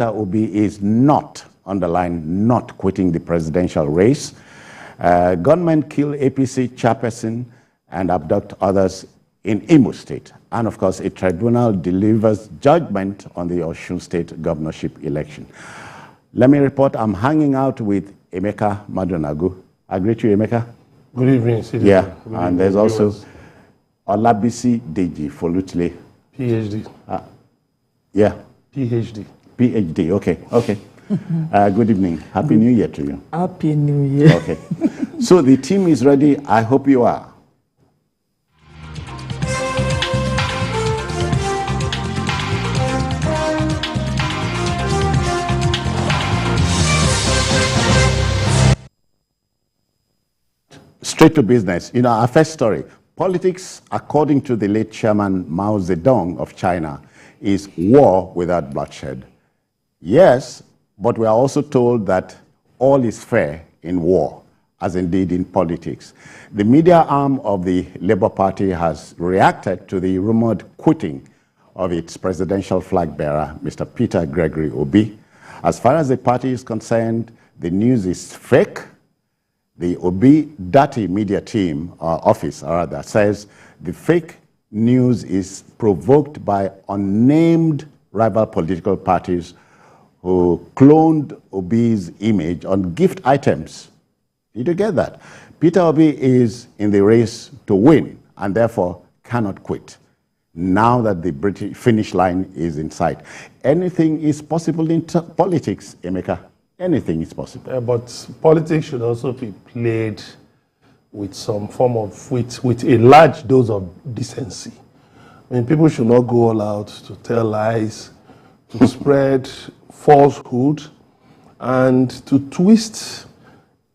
Obi is not, underline, not quitting the presidential race. Gunmen kill APC chairperson and abduct others in Imo State. And of course, a tribunal delivers judgment on the Osun State governorship election. Let me report, I'm hanging out with Emeka Madonagu. I greet you, Emeka. Good evening, City. Yeah, Good and evening, there's also viewers. Olabisi Deji Folutile. PhD. Yeah. PhD. PhD, okay, okay. Good evening. Happy New Year to you. Happy New Year. Okay. So the team is ready. I hope you are. Straight to business. You know, our first story. Politics, according to the late chairman Mao Zedong of China, is war without bloodshed. Yes, but we are also told that all is fair in war, as indeed in politics. The media arm of the Labour Party has reacted to the rumored quitting of its presidential flag bearer, Mr. Peter Gregory Obi. As far as the party is concerned, the news is fake. The Obi Dati media team, office rather, says the fake news is provoked by unnamed rival political parties who cloned Obi's image on gift items. Did you get that? Peter Obi is in the race to win and therefore cannot quit. Now that the British finish line is in sight. Anything is possible in politics, Emeka. Anything is possible. But politics should also be played with some form of, with a large dose of decency. I mean, people should not go all out to tell lies, to spread falsehood, and to twist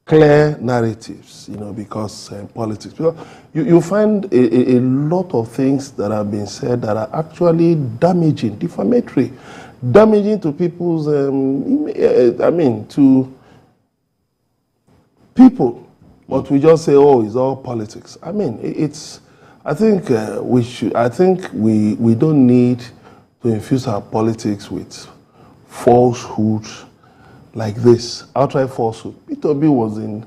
clear narratives, you know, because politics. Because you find a lot of things that have been said that are actually damaging, defamatory, damaging to people's, to people. But we just say, oh, it's all politics. I mean, I think we don't need to infuse our politics with falsehood like this, outright falsehood. Peter Obi was in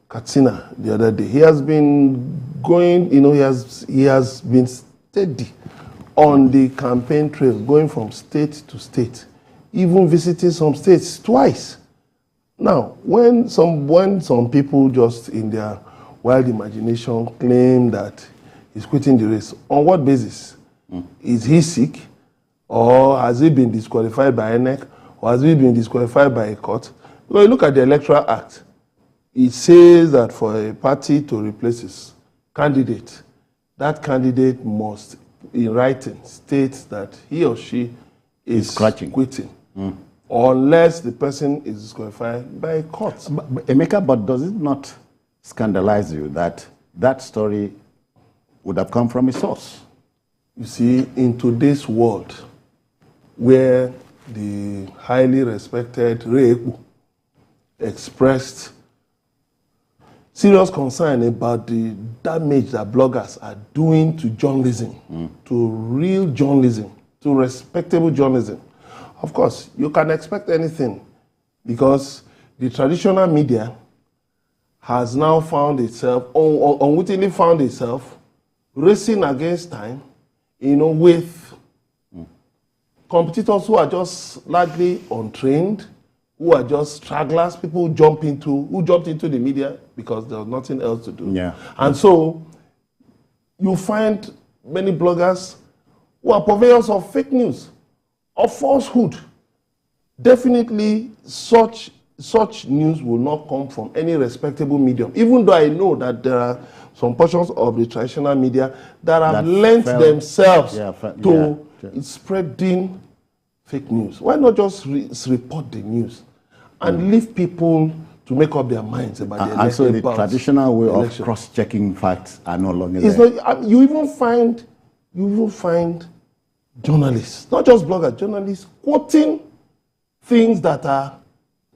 Katsina the other day. He has been going, you know, he has been steady on the campaign trail, going from state to state, even visiting some states twice. Now, when some people just in their wild imagination claim that he's quitting the race, on what basis? Is he sick? Or has he been disqualified by INEC? Or has he been disqualified by a court? When you look at the Electoral Act, it says that for a party to replace his candidate, that candidate must, in writing, state that he or she is quitting. Unless the person is disqualified by a court. But Emeka, but does it not scandalize you that that story would have come from a source? You see, in today's world, where the highly respected Reku expressed serious concern about the damage that bloggers are doing to journalism, to real journalism, to respectable journalism. Of course, you can expect anything because the traditional media has now found itself, unwittingly found itself, racing against time, you know, with competitors who are just largely untrained, who are just stragglers, people who jumped into the media because there was nothing else to do. Yeah. And so you find many bloggers who are purveyors of fake news, of falsehood. Definitely such news will not come from any respectable medium, even though I know that there are some portions of the traditional media that have lent themselves to spreading fake news. Why not just report the news and leave people to make up their minds about the election? And so the traditional way of cross-checking facts are no longer it's there. Not, you even find journalists, not just bloggers, journalists quoting things that are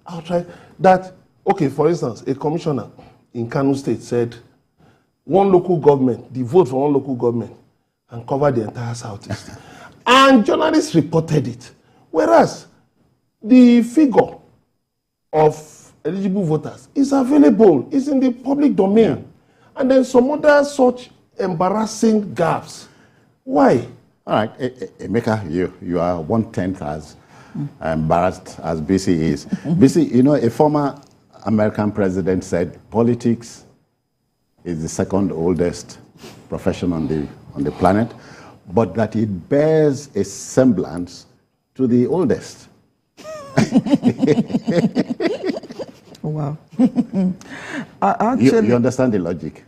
outright. That, okay, for instance, a commissioner in Kano State said one local government, the vote for one local government, and cover the entire Southeast. And journalists reported it. Whereas the figure of eligible voters is available. It's in the public domain. Yeah. And then some other such embarrassing gaps. Why? All right, Emeka, you are 1/10 as embarrassed as BC is. BC, you know, a former American president said politics is the second oldest profession on the planet, but that it bears a semblance to the oldest. Wow. Actually, you understand the logic?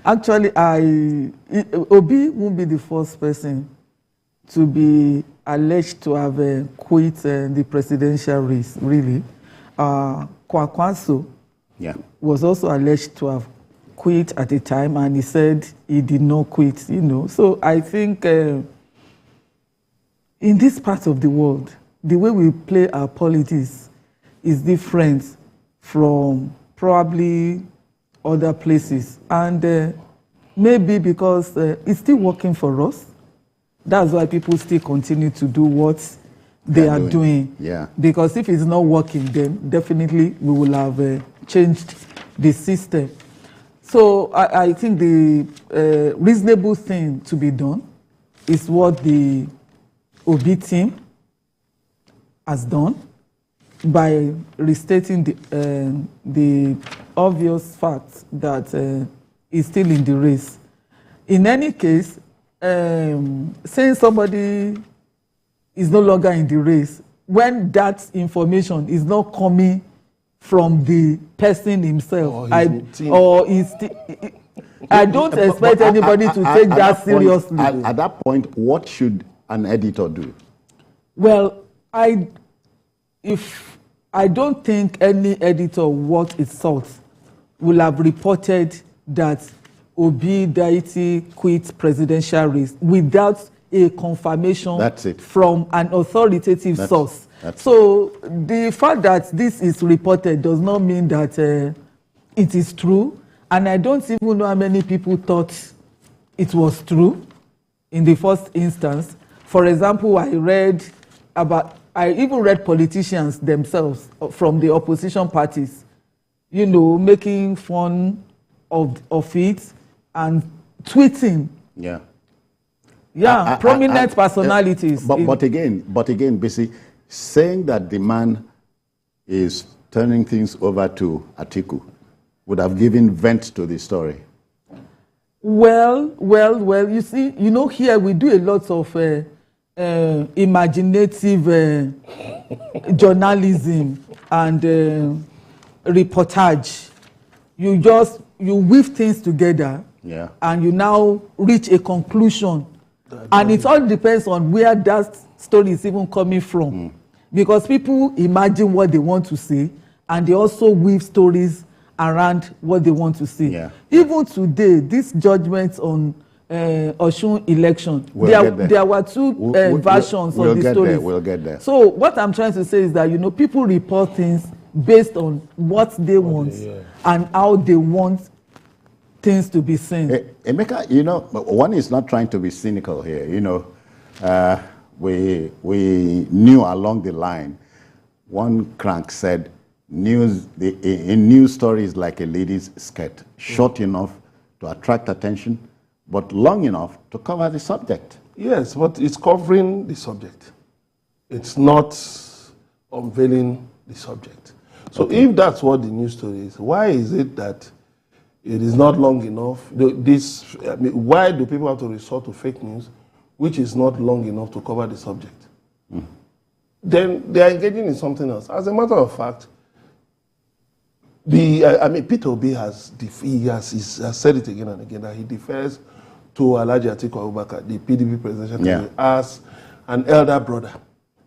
Actually, Obi won't be the first person to be alleged to have quit the presidential race, really. Kwakwanso was also alleged to have quit at the time, and he said he did not quit, you know. So I think in this part of the world, the way we play our politics is different from probably other places. And maybe because it's still working for us, that's why people still continue to do what they are doing. Yeah. Because if it's not working, then definitely we will have changed the system. So I think the reasonable thing to be done is what the Obi team has done by restating the obvious fact that he's still in the race. In any case, saying somebody is no longer in the race, when that information is not coming from the person himself, I don't expect anybody to take that seriously. At that point, what should an editor do? Well, I don't think any editor worth its salt will have reported that Obi Deity quit presidential race without a confirmation from an authoritative source. So the fact that this is reported does not mean that it is true. And I don't even know how many people thought it was true in the first instance. For example, I even read politicians themselves from the opposition parties, you know, making fun of it and tweeting. Yeah. Yeah, prominent personalities. But again, basically, saying that the man is turning things over to Atiku would have given vent to the story. Well, you see, you know, here we do a lot of imaginative journalism and reportage. You weave things together, and you now reach a conclusion. And it all depends on where that story is even coming from. Because people imagine what they want to say, and they also weave stories around what they want to say. Yeah. Even today, this judgment on Osun election, there were two versions of the story. We'll get there. So what I'm trying to say is that, you know, people report things based on what they want and how they want things to be seen. Emeka, you know, one is not trying to be cynical here. You know, we knew along the line, one crank said, in news stories like a lady's skirt, short enough to attract attention, but long enough to cover the subject. Yes, but it's covering the subject. It's not unveiling the subject. So if that's what the news story is, why is it that it is not long enough? Why do people have to resort to fake news, which is not long enough to cover the subject? Then they are engaging in something else. As a matter of fact, Peter Obi has said it again and again that he defers to Alhaji Atiku Abubakar, the PDP presidential candidate, as an elder brother.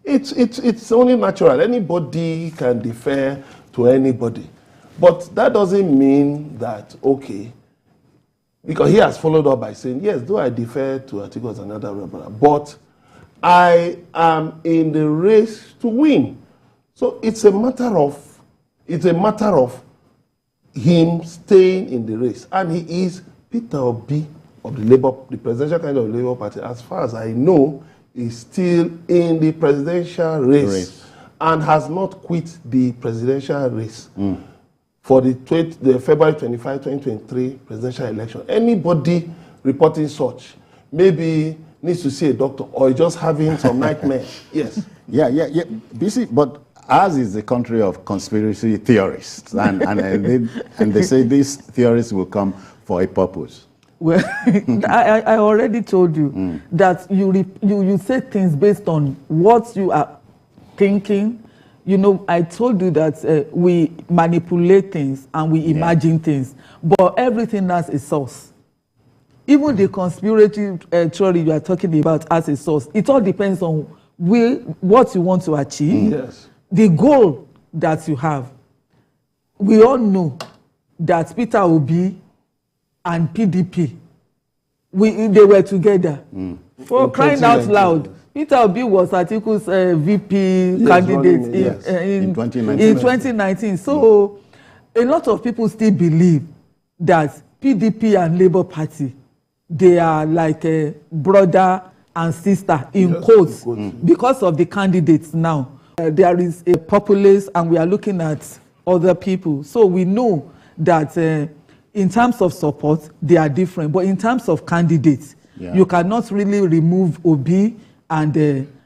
It's only natural. Anybody can defer to anybody. But that doesn't mean that, okay, because he has followed up by saying, yes, though I defer to Atiku as an elder brother, but I am in the race to win. So it's a matter of him staying in the race. And he is Peter Obi of the presidential candidate of the Labour Party. As far as I know, is still in the presidential race and has not quit the presidential race for the February 25, 2023 presidential election. Anybody reporting such maybe needs to see a doctor or just having some nightmare. Yes. Yeah. BC, but ours is a country of conspiracy theorists, and they say these theories will come for a purpose. Well, I already told you that you say things based on what you are thinking. You know, I told you that we manipulate things and we imagine things, but everything has a source. Even the conspiracy theory you are talking about has a source. It all depends on what you want to achieve, Yes. the goal that you have. We all know that Peter Obi and PDP, they were together. For crying out loud, Peter Obi was Atiku's VP candidate in 2019. So a lot of people still believe that PDP and Labour Party, they are like a brother and sister in quotes because of the candidates now. There is a populace and we are looking at other people. So we know that in terms of support, they are different. But in terms of candidates, you cannot really remove Obi and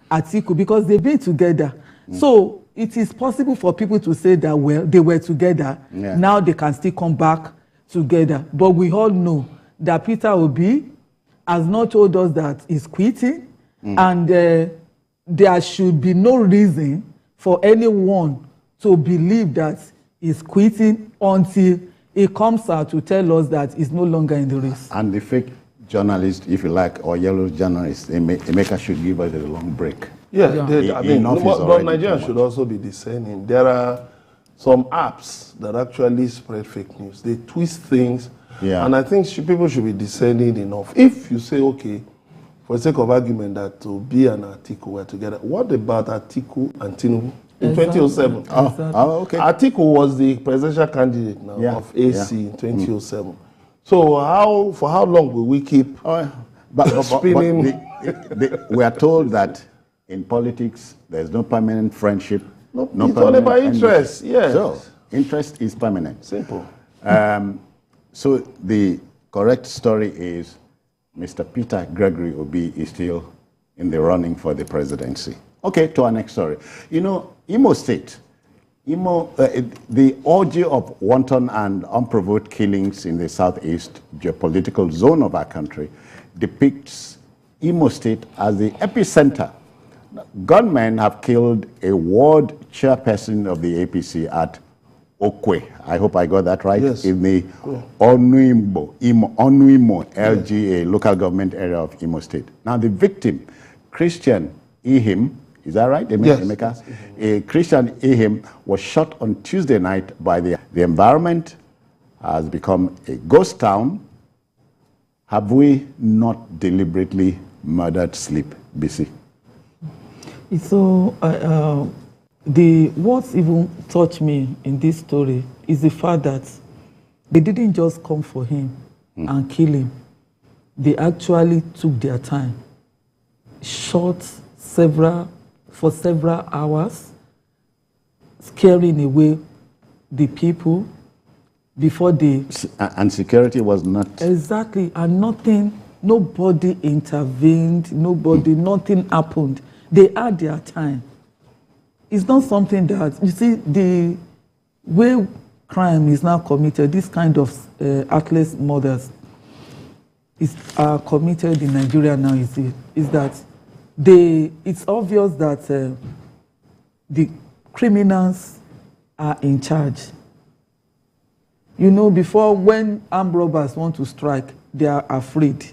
Atiku because they've been together. So it is possible for people to say that, well, they were together. Now they can still come back together. But we all know that Peter Obi has not told us that he's quitting. And there should be no reason for anyone to believe that he's quitting until he comes out to tell us that he's no longer in the race. And the fake journalist, if you like, or yellow journalist, Emeka should give us a long break. But Nigerians should also be discerning. There are some apps that actually spread fake news. They twist things, and I think people should be discerning enough. If you say, okay, for the sake of argument, that Obi and Atiku were together, what about Atiku and Tinubu in 2007? Okay. Atiku was the presidential candidate now of AC in 2007. So for how long will we keep spinning? We are told that in politics, there's no permanent friendship. No, it's all about interest. Yes. So interest is permanent. Simple. So the correct story is Mr. Peter Gregory Obi is still in the running for the presidency. Okay, to our next story. You know, Imo State, the orgy of wanton and unprovoked killings in the southeast geopolitical zone of our country depicts Imo State as the epicenter. Gunmen have killed a ward chairperson of the APC at Okwe, I hope I got that right, in the Onuimo LGA, local government area of Imo State. Now the victim, Christian Ihim, is that right, Emeka? Yes. Christian Ihim was shot on Tuesday night by the environment has become a ghost town. Have we not deliberately murdered sleep, BC? So what even touched me in this story is the fact that they didn't just come for him and kill him. They actually took their time, shot for several hours, scaring away the people before they... And security was not... Exactly, and nobody intervened, nothing happened. They had their time. It's not something that, you see, the way crime is now committed, this kind of heartless murders are committed in Nigeria now, is that it's obvious that the criminals are in charge. You know, before, when armed robbers want to strike, they are afraid.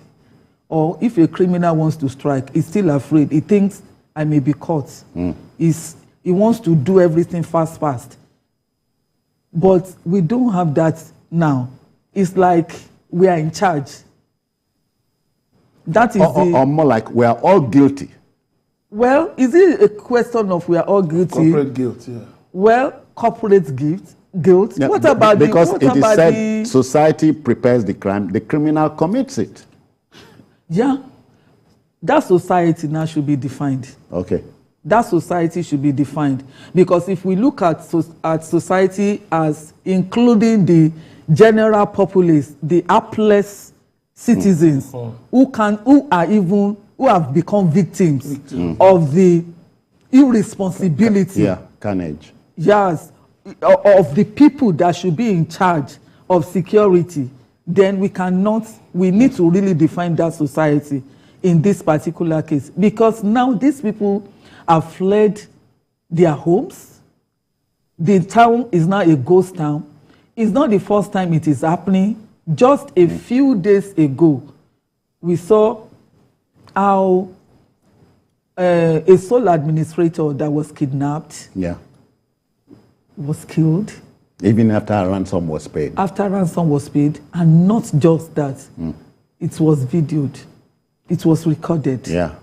Or if a criminal wants to strike, he's still afraid. He thinks, I may be caught. He wants to do everything fast. But we don't have that now. It's like we are in charge. That is or more like we are all guilty. Well, is it a question of we are all guilty? Corporate guilt, yeah. Well, corporate guilt. Yeah, what about because it is said society prepares the crime, the criminal commits it. Yeah. that society now should be defined. Okay. That society should be defined. Because if we look at society as including the general populace, the hapless citizens who have become victims of the irresponsibility. Carnage. Yes, of the people that should be in charge of security, then we need to really define that society in this particular case. Because now these people have fled their homes. The town is now a ghost town. It's not the first time it is happening. Just a few days ago, we saw how a sole administrator that was kidnapped was killed. Even after a ransom was paid. After ransom was paid, and not just that, it was videoed, it was recorded. Yeah.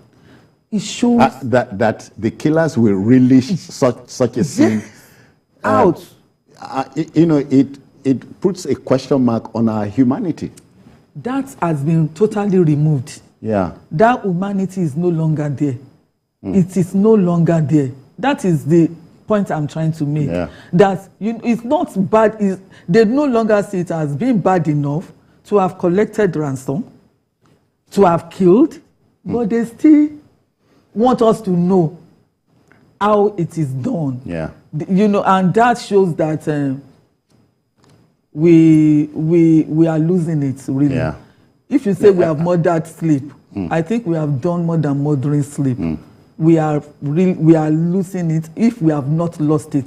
It shows that the killers will release such a scene out. It puts a question mark on our humanity. That has been totally removed. Yeah. That humanity is no longer there. It is no longer there. That is the point I'm trying to make. Yeah. That it's not bad. They no longer see it as being bad enough to have collected ransom, to have killed, but they still want us to know how it is done. Yeah. And that shows that we are losing it, really. Yeah. If you say we have murdered sleep, I think we have done more than murdering sleep. We are losing it if we have not lost it.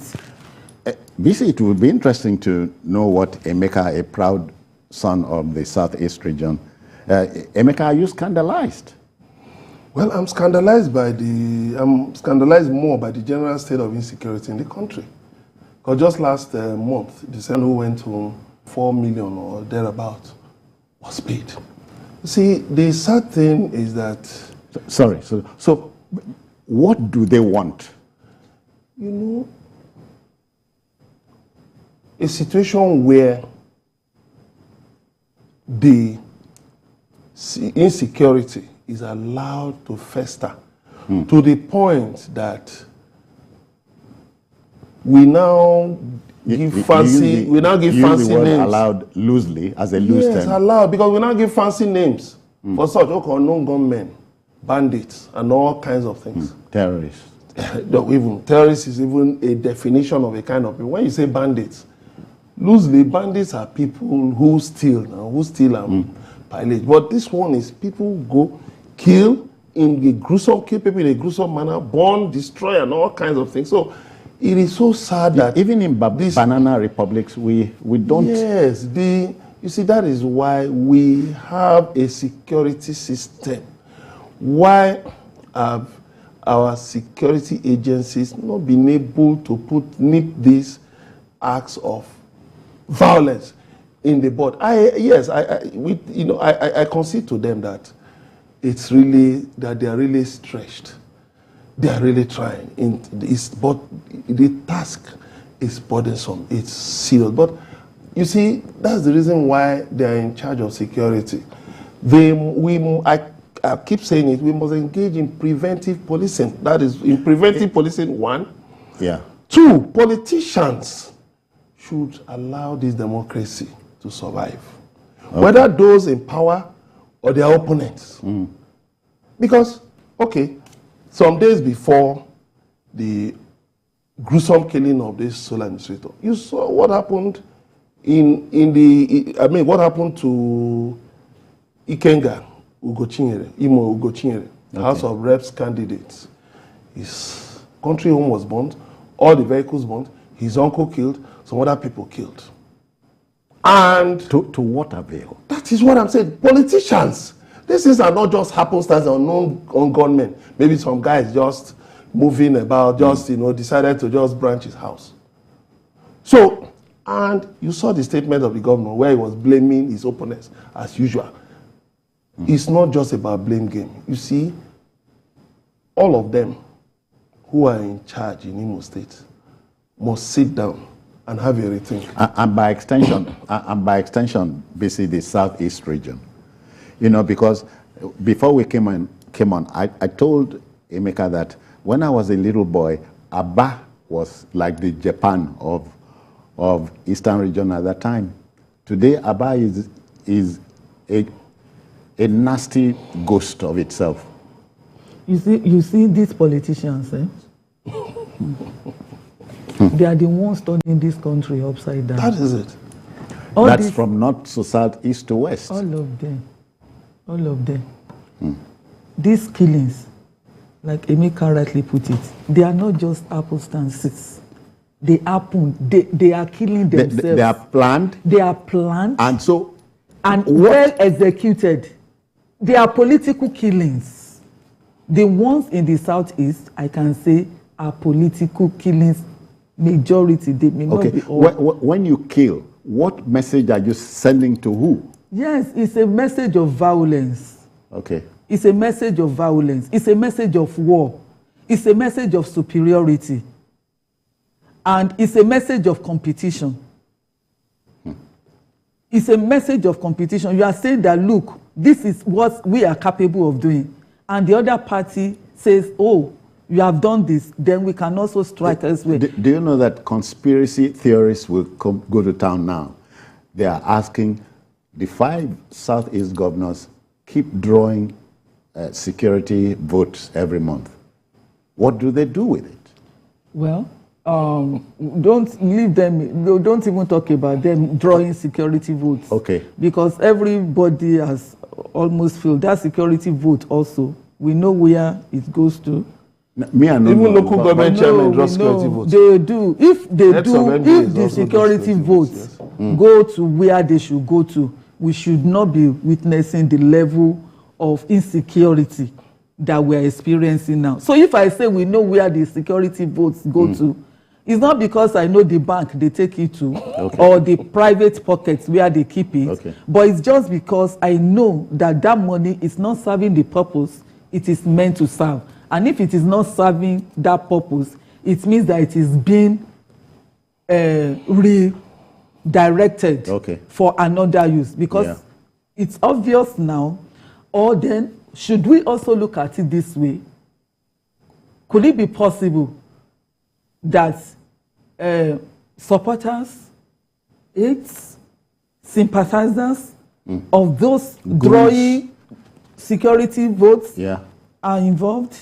BC, it would be interesting to know what Emeka, a proud son of the Southeast region, Emeka, are you scandalized? Well, I'm scandalized more by the general state of insecurity in the country. Because just last month, the senator who went home, 4 million or thereabout was paid. See, the sad thing is that... Sorry, so what do they want? A situation where the insecurity is allowed to fester to the point that we now give fancy names. Allowed loosely as a loose term. Yes, allowed, because we now give fancy names for such unknown gunmen, bandits, and all kinds of things. Terrorists. No, even terrorists is even a definition of a kind of people. When you say bandits, loosely, bandits are people who steal and pillage. But this one is people who go kill in a gruesome, kill people in a gruesome manner, burn, destroy, and all kinds of things. So it is so sad that even in banana republics, we don't. Yes, you see, that is why we have a security system. Why have our security agencies not been able to nip these acts of violence in the bud? I concede to them that it's really that they are really stretched. They are really trying. But the task is burdensome. It's serious. But you see, that's the reason why they are in charge of security. I keep saying it. We must engage in preventive policing. That is, in preventive policing, 1. Yeah. 2, politicians should allow this democracy to survive, whether those in power or their opponents. Because, some days before the gruesome killing of this sole administrator, you saw what happened what happened to Ikenga Imo Ugochinyere, House of Reps candidates. His country home was burnt, all the vehicles burnt, his uncle killed, some other people killed. And to what avail? That is what I'm saying. Politicians. These things are not just happenstance on gunmen. Maybe some guys just moving about, decided to just branch his house. So, and you saw the statement of the governor where he was blaming his opponents as usual. It's not just about blame game. You see, all of them who are in charge in Imo State must sit down and have a rethink. And by extension, basically the Southeast region. Because before we came came on, I told Emeka that when I was a little boy, Aba was like the Japan of Eastern region at that time. Today, Aba is a nasty ghost of itself. You see these politicians, eh? They are the ones turning this country upside down. That is it. That's from north to south, east to west. All of them. All of them. These killings, like Emeka rightly put it, they are not just happenstances. They happen. They are killing themselves. They are planned. They are planned. And so... And well executed. They are political killings. The ones in the southeast, I can say, are political killings. Majority, they may not be all. When you kill, what message are you sending to who? Yes, it's a message of violence. Okay. It's a message of violence. It's a message of war. It's a message of superiority. And it's a message of competition. It's a message of competition. You are saying that, look, this is what we are capable of doing. And the other party says, oh, you have done this, then we can also strike elsewhere. Do you know that conspiracy theorists will go to town now? They are asking the 5 Southeast governors keep drawing security votes every month. What do they do with it? Well, don't leave them, don't even talk about them drawing security votes. Okay. Because everybody has almost filled that security vote also. We know where it goes to. Even local government chairmen draw security votes. They do. If the security votes go to where they should go to, we should not be witnessing the level of insecurity that we are experiencing now. So if I say we know where the security votes go to, it's not because I know the bank they take it to or the private pockets where they keep it, but it's just because I know that that money is not serving the purpose it is meant to serve. And if it is not serving that purpose, it means that it is being redirected for another use. Because it's obvious now, or then, should we also look at it this way? Could it be possible that supporters, aides, sympathizers of those drawing security votes are involved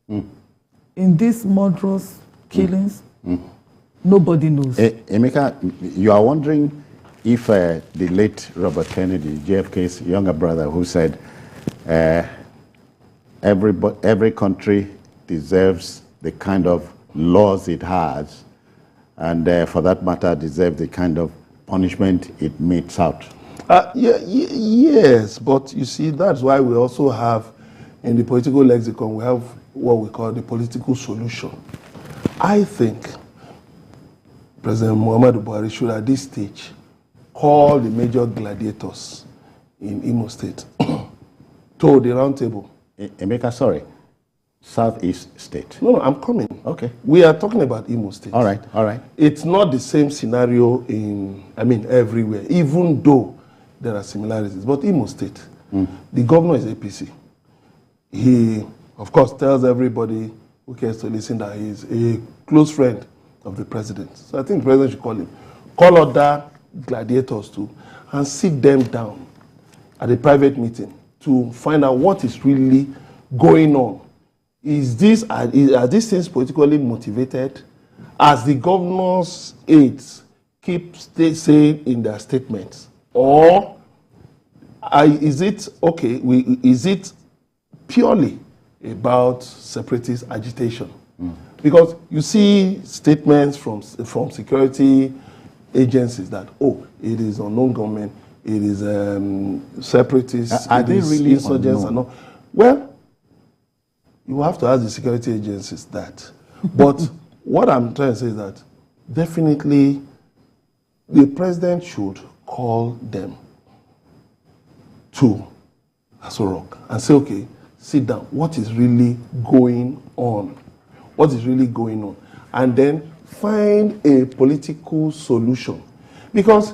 in these murderous killings? Nobody knows. Emeka, you are wondering if the late Robert Kennedy, JFK's younger brother, who said every country deserves the kind of laws it has, and for that matter, deserves the kind of punishment it metes out. Yes, but you see, that's why we also have, in the political lexicon, we have what we call the political solution. I think President Muhammadu Buhari should, at this stage, call the major gladiators in Imo State to the round table. Emeka, sorry, Southeast State. No, I'm coming. Okay. We are talking about Imo State. All right, all right. It's not the same scenario everywhere, even though there are similarities. But Imo State, the governor is APC. He, of course, tells everybody who cares to listen that he is a close friend of the president. So I think the president should call him. Call other gladiators too, and sit them down at a private meeting to find out what is really going on. Are these things politically motivated? As the governor's aides keep saying in their statements, or is it is it purely about separatist agitation? Because you see statements from security agencies that, it is unknown government, it is separatists, are they really insurgents and all. Well, you have to ask the security agencies that. But what I'm trying to say is that definitely the president should call them to Aso Rock and say, okay, sit down. What is really going on? What is really going on? And then find a political solution. Because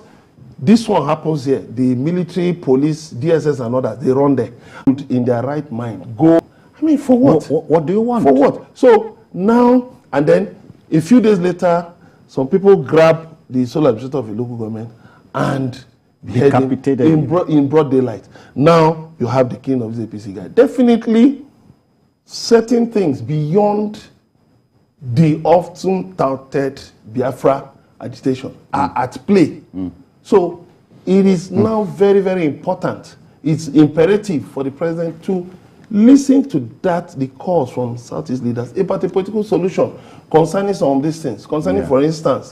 this one happens here. The military, police, DSS and others, they run there. In their right mind, go I mean, for what? What do you want? For what? So now, and then a few days later, some people grab the sole administrator of a local government and decapitated in broad daylight. Now you have the king of the APC guy. Definitely, certain things beyond the often touted Biafra agitation are at play. So it is now very, very important. It's imperative for the president to listen to the calls from Southeast leaders about a political solution concerning some of these things. Concerning, for instance,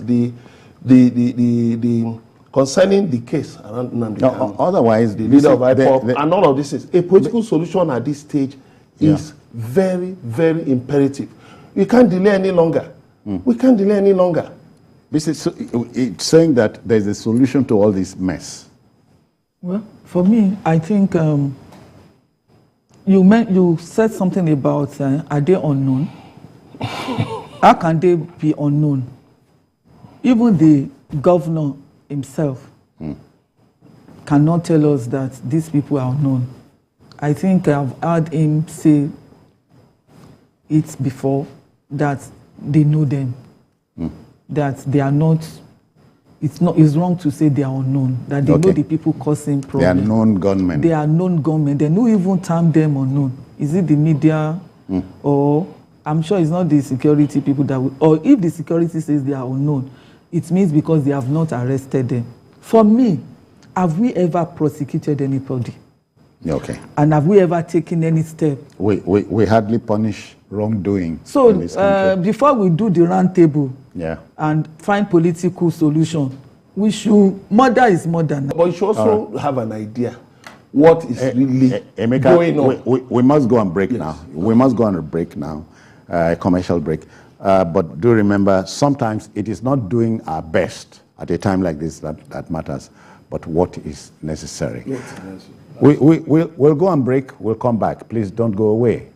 concerning the case around Nnamdi Kanu, otherwise, the leader of IPOB, and all of these things. A political solution at this stage is very, very imperative. We can't delay any longer. We can't delay any longer. It's saying that there's a solution to all this mess. Well, for me, I think you said something about are they unknown? How can they be unknown? Even the governor himself cannot tell us that these people are unknown. I think I've heard him say it before, that they know them, that they are not. It's wrong to say they are unknown. That they know the people causing problems. They are known gunmen. They are known gunmen. They don't even term them unknown. Is it the media, or I'm sure it's not the security people that will, or if the security says they are unknown, it means because they have not arrested them. For me, have we ever prosecuted anybody? Okay. And have we ever taken any step? We hardly punish wrongdoing. So in this country. before we do the round table and find political solution, we should, murder is murder. But you should also have an idea what is really going on. We must go on break now. We must go on a break now, a commercial break. But do remember, sometimes it is not doing our best at a time like this that matters, but what is necessary. We'll go on break. We'll come back. Please don't go away.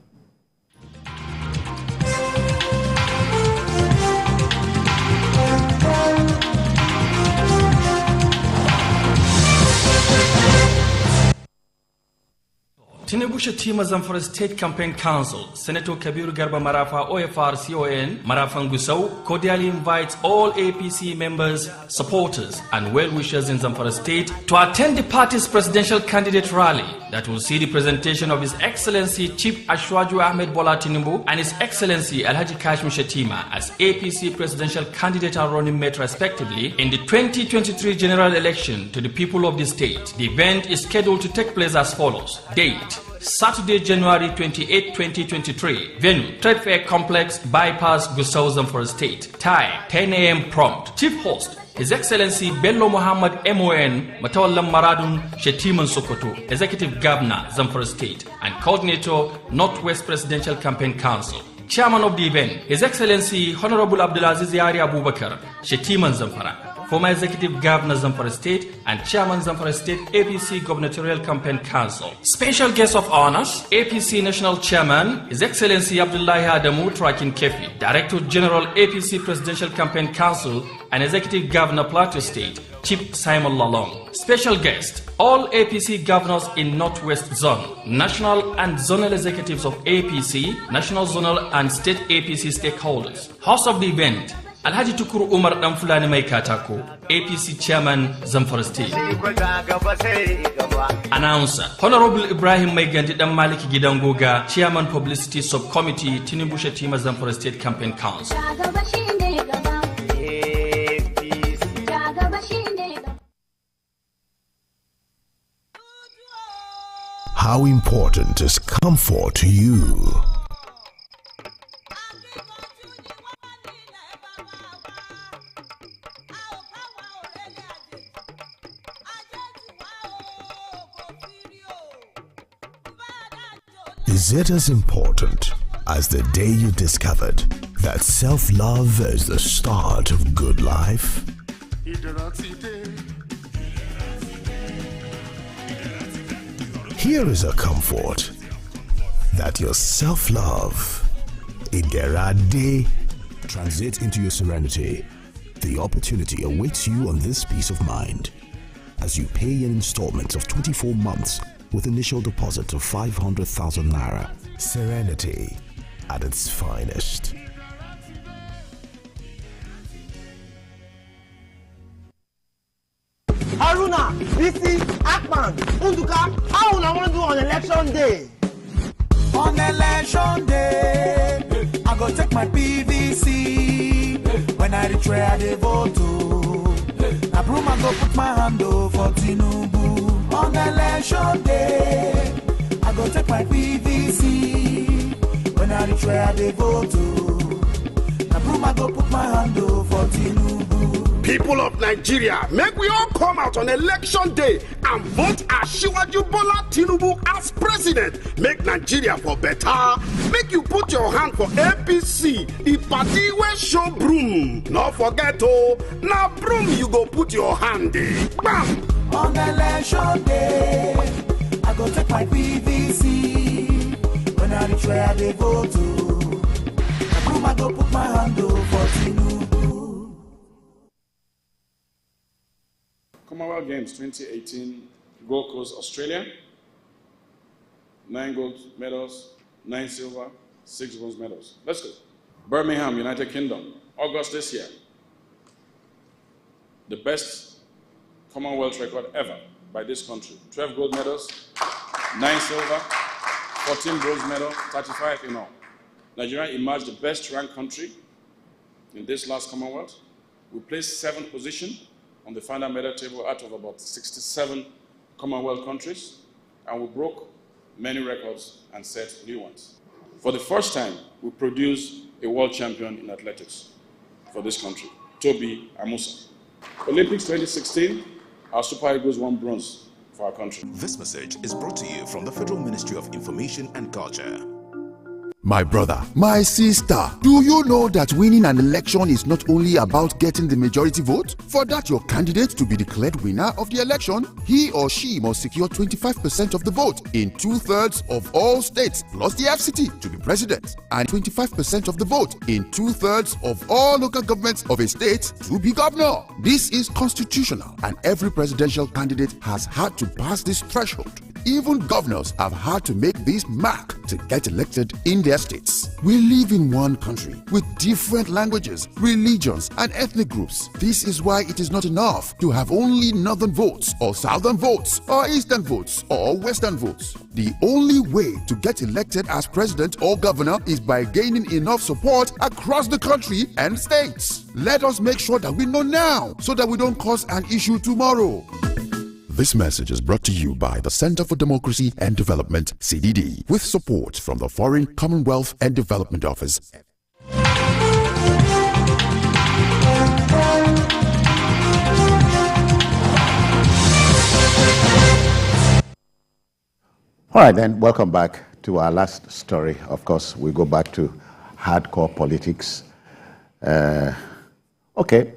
Tinubu Shatima Zamfara State Campaign Council, Senator Kabiru Garba Marafa OFR CON, Marafan Gusau, cordially invites all APC members, supporters, and well-wishers in Zamfara State to attend the party's presidential candidate rally that will see the presentation of His Excellency Chief Ashwaju Ahmed Bola Tinubu and His Excellency Alhaji Kashim Shatima as APC presidential candidate and running mate respectively in the 2023 general election to the people of the state. The event is scheduled to take place as follows. Date: Saturday, January 28, 2023. Venue: Trade Fair Complex, Bypass, Gusau, Zamfara State. Time: 10 a.m. prompt. Chief host: His Excellency Bello Muhammad MON Matawallam Maradun Shetiman Sokoto, Executive Governor, Zamfara State, and Coordinator, Northwest Presidential Campaign Council. Chairman of the event: His Excellency Honorable Abdulaziz Yari Abubakar Shetiman Zamfara, former Executive Governor, Zamfara State, and Chairman, Zamfara State APC Gubernatorial Campaign Council. Special guest of honors: APC National Chairman, His Excellency Abdullahi Adamu Trakin Kefi, Director General APC Presidential Campaign Council and Executive Governor, Plateau State, Chief Simon Lalong. Special guest: all APC governors in Northwest Zone, national and zonal executives of APC, national, zonal, and state APC stakeholders. Host of the event: Alhaji Tukuru Umar Damfulani Maikatako, APC Chairman, Zamfara State. Announcer: Honorable Ibrahim Maigandi Maliki Gidangoga, Chairman Publicity Subcommittee, Tinubu Shatima Zamfara State Campaign Council. How important is comfort to you? Is it as important as the day you discovered that self-love is the start of good life? Here is a comfort that your self-love, Iderade, transit into your serenity. The opportunity awaits you on this peace of mind as you pay in installments of 24 months with initial deposit of 500,000 naira Serenity at its finest. Haruna, Bisi, Akman, Unduka, how will I want to do on election day? On election day, I go take my PVC. When I retire, I dey vote. Na broom I go put my hand for Tinubu. On election day, I go take my PVC. When I retire, I dey vote. Na broom I go put my hand for Tinubu. People of Nigeria, make we all come out on election day and vote Asiwaju Bola Tinubu as president. Make Nigeria for better. Make you put your hand for APC, the party where show broom. Not forget now broom you go put your hand in. Bam! On election day, I go take my PVC. When I retire, they vote. Na broom I go put my hand for Tinubu. Commonwealth Games 2018, Gold Coast, Australia. 9 gold medals, 9 silver, 6 bronze medals. Let's go. Birmingham, United Kingdom, August this year. The best Commonwealth record ever by this country. 12 gold medals, 9 silver, 14 bronze medals, 35 in all. Nigeria emerged the best ranked country in this last Commonwealth. We placed 7th position on the final medal table out of about 67 Commonwealth countries, and we broke many records and set new ones. For the first time, we produced a world champion in athletics for this country, Toby Amusa. Olympics 2016, our Super Eagles won bronze for our country. This message is brought to you from the Federal Ministry of Information and Culture. My brother, my sister, do you know that winning an election is not only about getting the majority vote? For that your candidate to be declared winner of the election, he or she must secure 25% of the vote in 2/3 of all states plus the FCT to be president, and 25% of the vote in 2/3 of all local governments of a state to be governor. This is constitutional, and every presidential candidate has had to pass this threshold. Even governors have had to make this mark to get elected in their states. We live in one country with different languages, religions, and ethnic groups. This is why it is not enough to have only northern votes, or southern votes, or eastern votes, or western votes. The only way to get elected as president or governor is by gaining enough support across the country and states. Let us make sure that we know now so that we don't cause an issue tomorrow. This message is brought to you by the Center for Democracy and Development, CDD, with support from the Foreign, Commonwealth and Development Office. All right, then, welcome back to our last story. Of course, we go back to hardcore politics. Okay,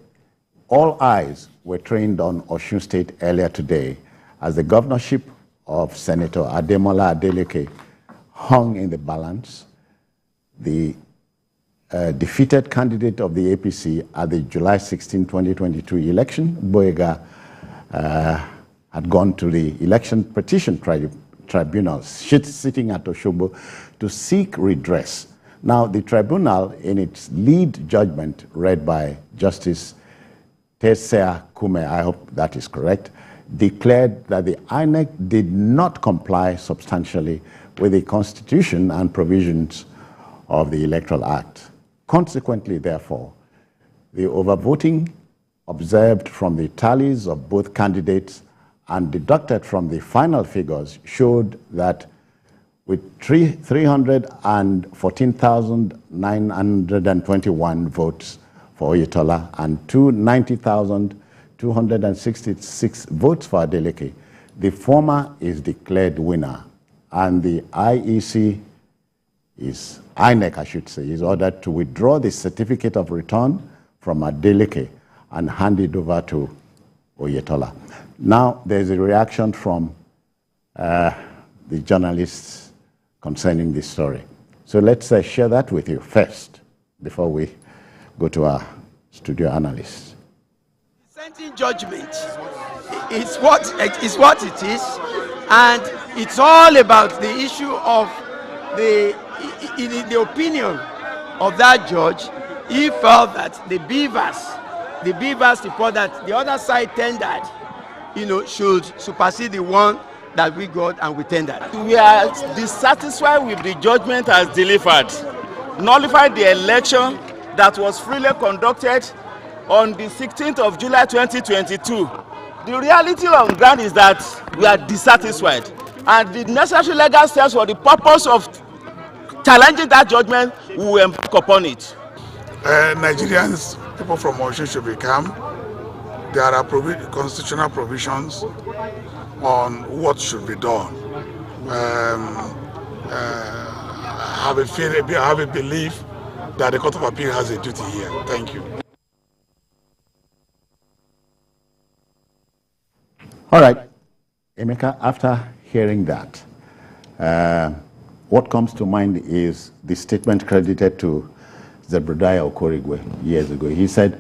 all eyes were trained on Osun State earlier today as the governorship of Senator Ademola Adeleke hung in the balance. The defeated candidate of the APC at the July 16, 2022 election, Boyega, had gone to the election petition tribunal sitting at Osogbo to seek redress. Now, the tribunal, in its lead judgment read by Justice Tesea Kume, I hope that is correct, declared that the INEC did not comply substantially with the Constitution and provisions of the Electoral Act. Consequently, therefore, the overvoting observed from the tallies of both candidates and deducted from the final figures showed that with 314,921 votes for Oyetola and 290,266 votes for Adeleke, the former is declared winner, and the INEC, I should say, is ordered to withdraw the certificate of return from Adeleke and hand it over to Oyetola. Now, there's a reaction from the journalists concerning this story. So let's share that with you first before we go to our studio analysts. Dissenting judgment is what it is, and it's all about the issue of in the opinion of that judge, he felt that the beavers report that the other side tendered, should supersede the one that we got and we tendered. We are dissatisfied with the judgment as delivered. Nullified the election that was freely conducted on the 16th of July 2022. The reality on the ground is that we are dissatisfied, and the necessary legal steps for the purpose of challenging that judgment, we will embark upon it. Nigerians, people from Osun should be calm. There are constitutional provisions on what should be done. I have a belief that the Court of Appeal has a duty here. Thank you. All right, Emeka, after hearing that, what comes to mind is the statement credited to Zebediah Okorigwe years ago. He said,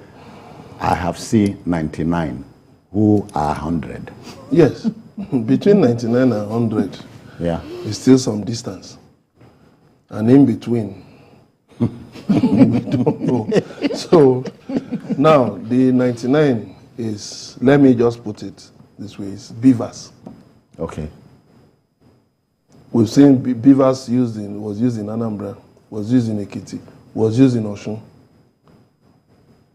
I have seen 99 who are 100. Yes, between 99 and 100, is still some distance. And in between, we don't know. So now the 99 is, let me just put it this way, is beavers. Okay. We've seen beavers was used in Anambra, was used in Ekiti, was used in Osun.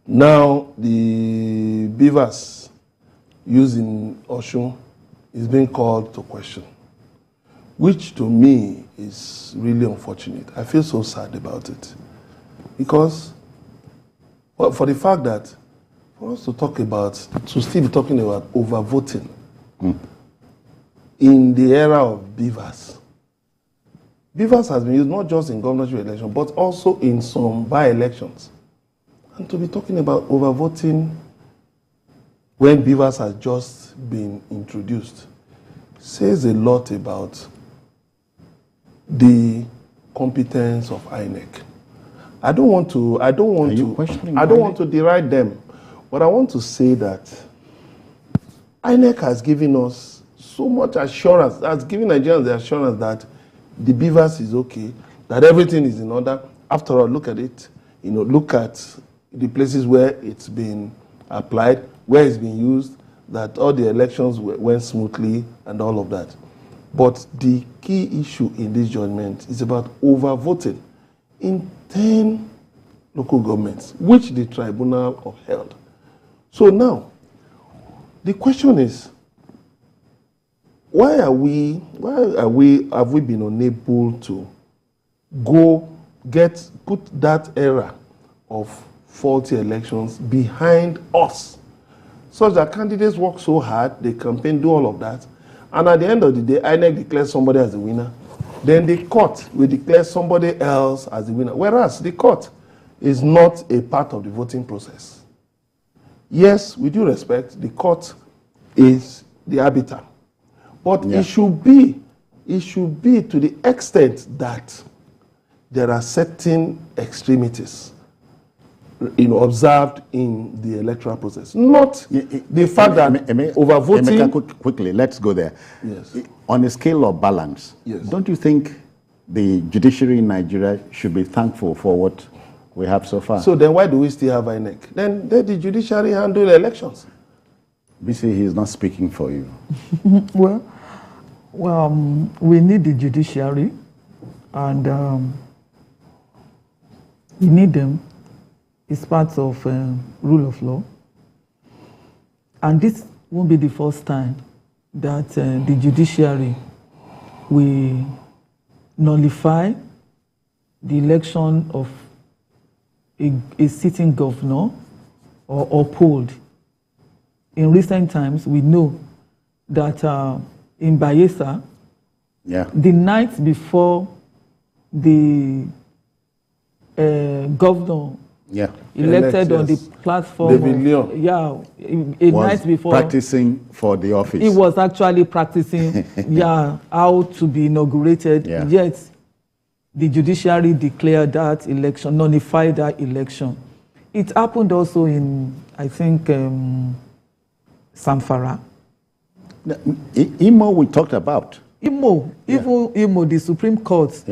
Now the beavers used in Osun is being called to question, which to me is really unfortunate. I feel so sad about it. Because, well, for the fact that, for us to still be talking about overvoting in the era of beavers. Beavers has been used not just in governorship election, but also in some by-elections. And to be talking about overvoting when beavers has just been introduced says a lot about the competence of INEC. I don't want to deride them, but I want to say that INEC has given us so much assurance, has given Nigerians the assurance that the beavers is okay, that everything is in order. After all, look at it, look at the places where it's been applied, where it's been used, that all the elections went smoothly and all of that. But the key issue in this judgment is about overvoting in 10 local governments, which the tribunal upheld. So now, the question is, have we been unable to put that era of faulty elections behind us, such that candidates work so hard, they campaign, do all of that, and at the end of the day, INEC declares somebody as the winner, then the court will declare somebody else as the winner, whereas the court is not a part of the voting process. Yes, with due respect, the court is the arbiter, but it should be to the extent that there are certain extremities observed in the electoral process. Not the fact that overvoting... Quickly, let's go there. Yes. On a scale of balance, don't you think the judiciary in Nigeria should be thankful for what we have so far? So then why do we still have INEC? Then let the judiciary handle the elections. BC, he is not speaking for you. Well, we need the judiciary, and we need them. It's part of rule of law. And this won't be the first time that the judiciary will nullify the election of a sitting governor or uphold. In recent times, we know that in Bayelsa, the night before the governor elected on the platform, a night before, practicing for the office. He was actually practicing, how to be inaugurated. Yet, the judiciary declared that election, nullified that election. It happened also in, I think, Samfara. Imo we talked about. Even Imo, the Supreme Court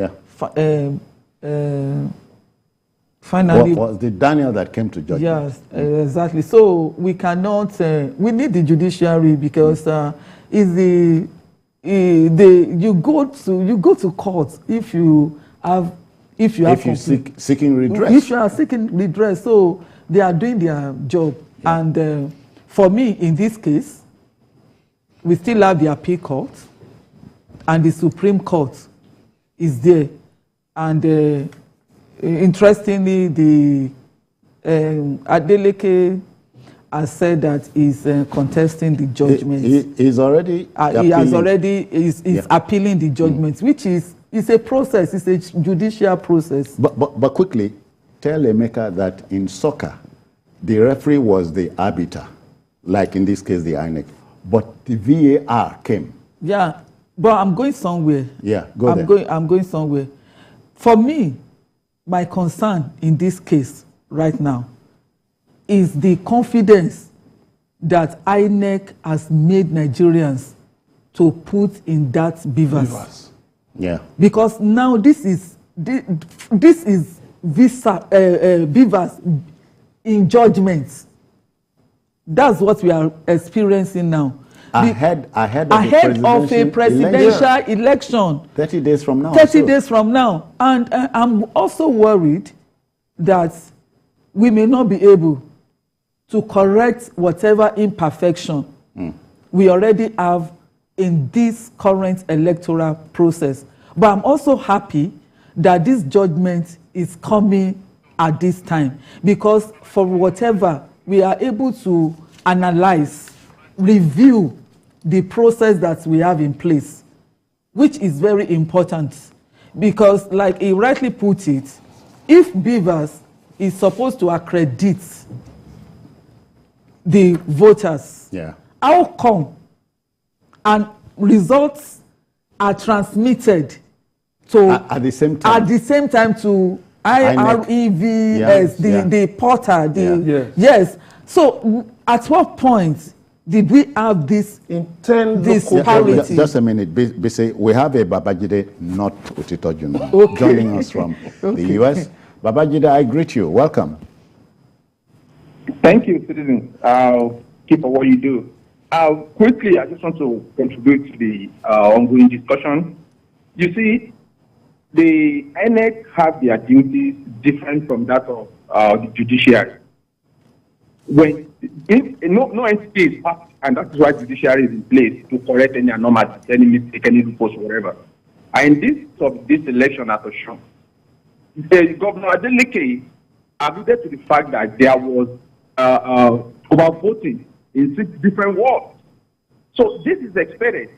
finally. Was the Daniel that came to judgment? Yes, exactly. So we cannot. We need the judiciary because you go to court if you are seeking redress. If you are seeking redress, so they are doing their job. Yeah. And for me, in this case, we still have the appeal court, and the Supreme Court is there. And interestingly, the Adeleke has said that he's contesting the judgment. He's already appealing the judgment, which is a process. It's a judicial process. But quickly, tell Emeka that in soccer, the referee was the arbiter, like in this case the INEC, but the VAR came. Yeah, but I'm going somewhere. Yeah, I'm going somewhere. For me, my concern in this case right now is the confidence that INEC has made Nigerians to put in that beavers. Yeah. Because now this is beavers in judgment. That's what we are experiencing now. Ahead of a presidential election. 30 days from now. 30 days from now. And I'm also worried that we may not be able to correct whatever imperfection we already have in this current electoral process. But I'm also happy that this judgment is coming at this time, because for whatever we are able to analyze, review the process that we have in place, which is very important. Because like he rightly put it, if Beavers is supposed to accredit the voters, how come and results are transmitted to at the same time to IREVS, the portal, yes. So at what point did we have this parity? Just a minute. We have a Babajide, not Utitojuno, joining us from the US. Babajide, I greet you. Welcome. Thank you, citizens. Keep up what you do. Quickly, I just want to contribute to the ongoing discussion. You see, the INEC have their duties different from that of the judiciary. When no entity is passed, and that's why judiciary is in place to correct any anomalies, any mistake, any loopholes, whatever. And in this election, as shown, Governor Adeleke alluded to the fact that there was overvoting in 6 different wards. So this is expected.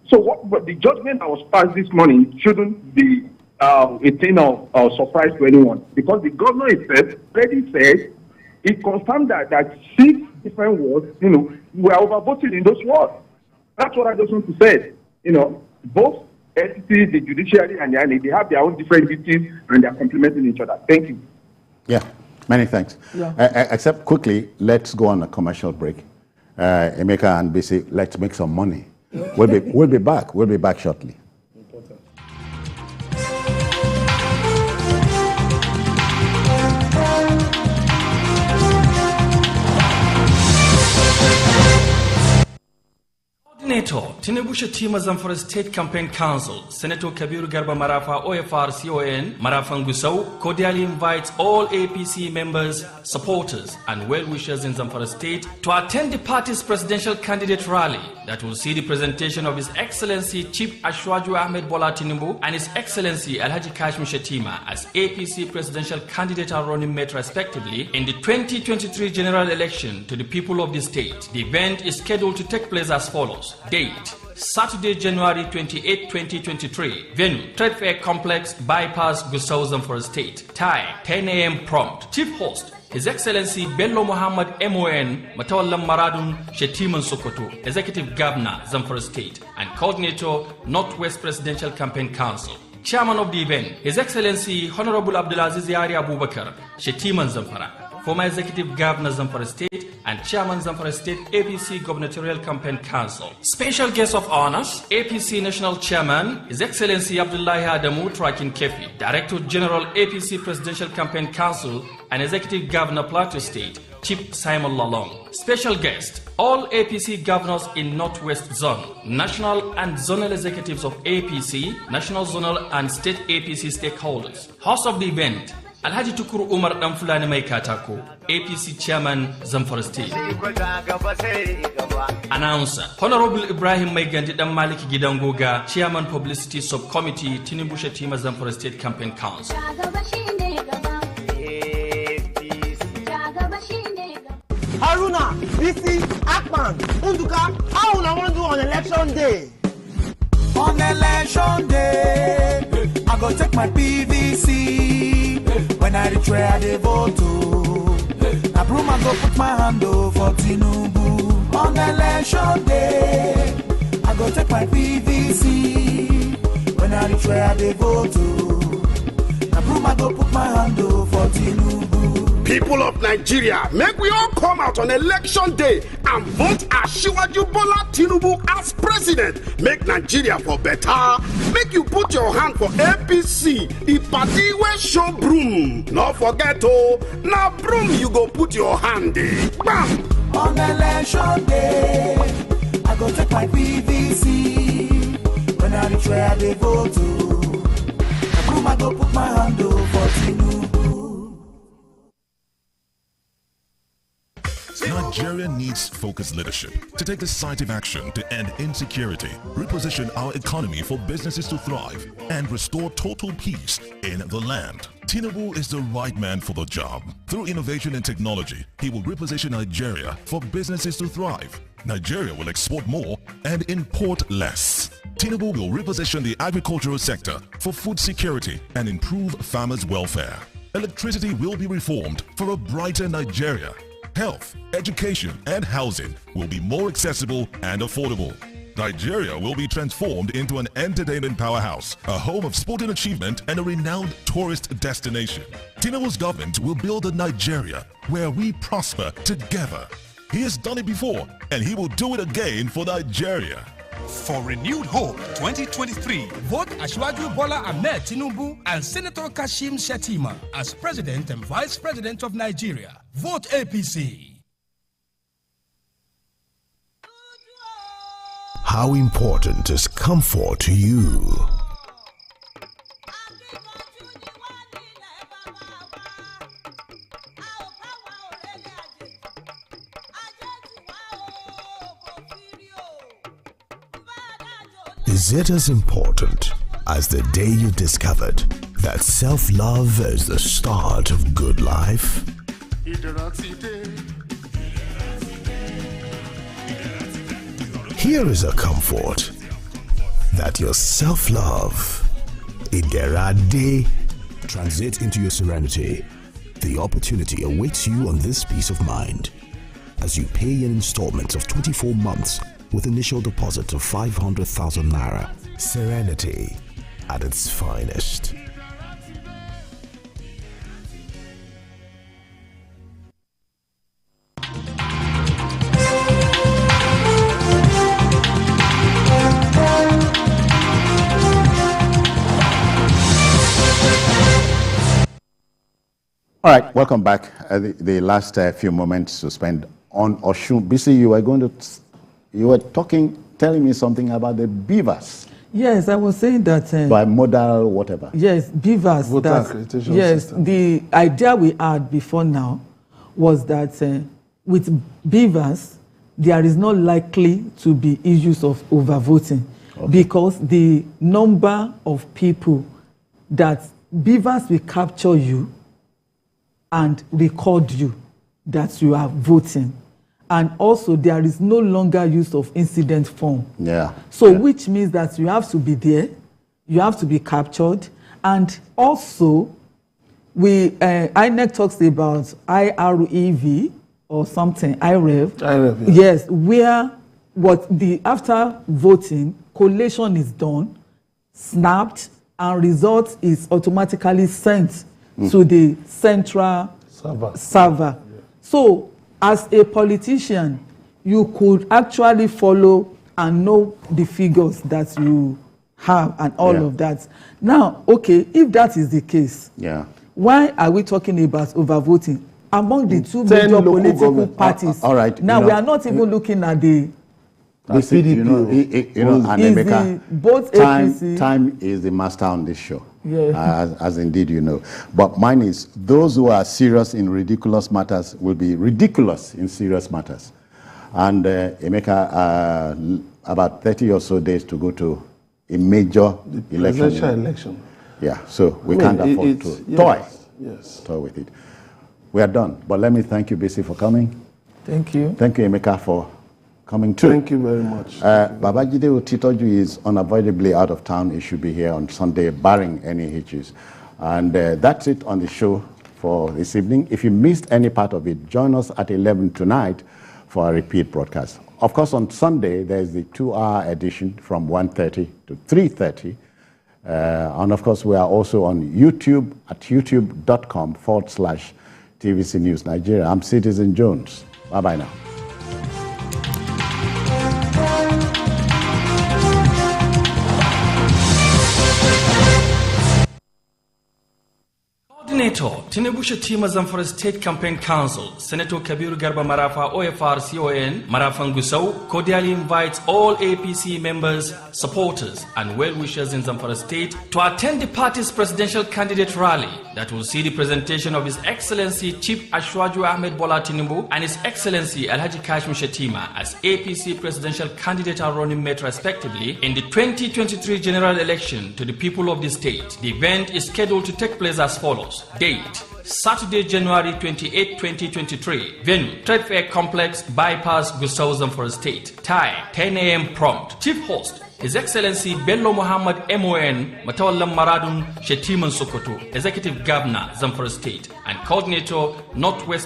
So but the judgment that was passed this morning shouldn't be a thing of surprise to anyone, because the governor himself already said, he confirmed that 6 different wards, were overvoted in those wards. That's what I just want to say. Both entities, the judiciary and the INEC, they have their own different duties and they are complementing each other. Thank you. Yeah, many thanks. Yeah. Except quickly, let's go on a commercial break. Emeka and BC, let's make some money. We'll be back. We'll be back shortly. Coordinator, Tinubu Shetima Zamfara State Campaign Council, Senator Kabiru Garba Marafa OFR CON, Marafan Gusau, cordially invites all APC members, supporters, and well-wishers in Zamfara State to attend the party's presidential candidate rally that will see the presentation of His Excellency Chief Ashwaju Ahmed Bola Tinubu and His Excellency Alhaji Kashim Shetima as APC presidential candidate and running mate respectively in the 2023 general election to the people of the state. The event is scheduled to take place as follows. Date: Saturday, January 28, 2023. Venue: Trade Fair Complex, Bypass, Gusau, Zamfara State. Time: 10 a.m. prompt. Chief host: His Excellency Bello Muhammad MON Matawallam Maradun Shetiman Sokoto, Executive Governor, Zamfara State, and Coordinator, Northwest Presidential Campaign Council. Chairman of the event: His Excellency Honorable Abdulaziz Yari Abubakar Shetiman Zamfara, former Executive Governor, Zamfara State, and Chairman Zamfara State APC Gubernatorial Campaign Council. Special guest of honors, APC National Chairman, His Excellency Abdullahi Adamu Trakin Kefi, Director General APC Presidential Campaign Council and Executive Governor Plateau State, Chief Simon Lalong. Special guest, all APC governors in Northwest Zone, national and zonal executives of APC, national, zonal and state APC stakeholders. Host of the event, Alhaji Tukur Umar Damfulani Mai Katako, APC Chairman, Zamfara State. Announcer, Honorable Ibrahim Mai Gandi Dan Maliki Gidangoga, Chairman Publicity Subcommittee, Tinubu Shetima Zamfara State Campaign Council. Haruna, Bisi, Akman, Unduka, how I want to do on election day? On election day, I go take my PVC. When I retire, I vote to. I broom and go put my hand over Tinubu. On election day, I go take my PVC. When I retire, I vote to. I broom and go put my hand over Tinubu. People of Nigeria, make we all come out on election day and vote Asiwaju Bola Tinubu as president. Make Nigeria for better. Make you put your hand for APC. The party will show broom. Not forget, oh, now broom you go put your hand in. Bam! On election day, I go take my PVC. When I retire, they vote to. I broom, I go put my hand over Tinubu. Nigeria needs focused leadership to take decisive action to end insecurity, reposition our economy for businesses to thrive, and restore total peace in the land. Tinubu is the right man for the job. Through innovation and technology, he will reposition Nigeria for businesses to thrive. Nigeria will export more and import less. Tinubu will reposition the agricultural sector for food security and improve farmers' welfare. Electricity will be reformed for a brighter Nigeria. Health, education, and housing will be more accessible and affordable. Nigeria will be transformed into an entertainment powerhouse, a home of sporting achievement, and a renowned tourist destination. Tinubu's government will build a Nigeria where we prosper together. He has done it before, and he will do it again for Nigeria. For renewed hope 2023, vote Asiwaju Bola Ahmed Tinubu and Senator Kashim Shettima as President and Vice President of Nigeria. Vote APC. How important is comfort to you? Is it as important as the day you discovered that self-love is the start of good life? Here is a comfort that your self-love, Iderade, transit into your serenity. The opportunity awaits you on this peace of mind as you pay in installments of 24 months with initial deposit of 500,000 naira. Serenity at its finest. All right, welcome back. The last few moments to spend on Osun. BC, you were telling me something about the beavers. Yes, I was saying that by modal whatever. Yes, beavers. Voter accreditation yes, system. the idea we had before now was that with beavers, there is not likely to be issues of overvoting because the number of people that beavers will capture you and record you that you are voting. And also, there is no longer use of incident form. Yeah. So, which means that you have to be there, you have to be captured, and also, INEC talks about IREV or something, IREV. IREV, yeah. Yes, where after voting, collation is done, snapped, and result is automatically sent to the central server. Yeah. So, as a politician, you could actually follow and know the figures that you have and all of that. Now, okay, if that is the case, why are we talking about overvoting among the two major political parties? All right. Now, we are not even looking at the PDP. And both APC. Time is the master on this show. As indeed you know. But mine is, those who are serious in ridiculous matters will be ridiculous in serious matters. And Emeka, about 30 or so days to go to a major election. Yeah, so we can't afford to toy with it. We are done. But let me thank you, Bisi, for coming. Thank you. Thank you, Emeka, for coming too. Thank you very much. Babajide Otitoju is unavoidably out of town. He should be here on Sunday, barring any hitches. And that's it on the show for this evening. If you missed any part of it, join us at 11 tonight for a repeat broadcast. Of course, on Sunday, there's the 2-hour edition from 1:30 to 3:30. And of course, we are also on YouTube at youtube.com/TVC News Nigeria. I'm Citizen Jones. Bye-bye now. Coordinator, Tinubu Shetima Zamfara State Campaign Council, Senator Kabiru Garba Marafa, OFR CON, Marafan Gusau, cordially invites all APC members, supporters, and well-wishers in Zamfara State to attend the party's presidential candidate rally that will see the presentation of His Excellency Chief Ashwaju Ahmed Bola Tinubu and His Excellency Alhaji Kashim Shetima as APC presidential candidate and running mate respectively in the 2023 general election to the people of the state. The event is scheduled to take place as follows. Date: Saturday, January 28, 2023. Venue: Trade Fair Complex, Bypass, Gusau, Zamfara State. Time: 10 a.m. prompt. Chief host: His Excellency Bello Muhammad MON Matawallam Maradun Shetiman Sokoto, Executive Governor, Zamfara State, and Coordinator, Northwest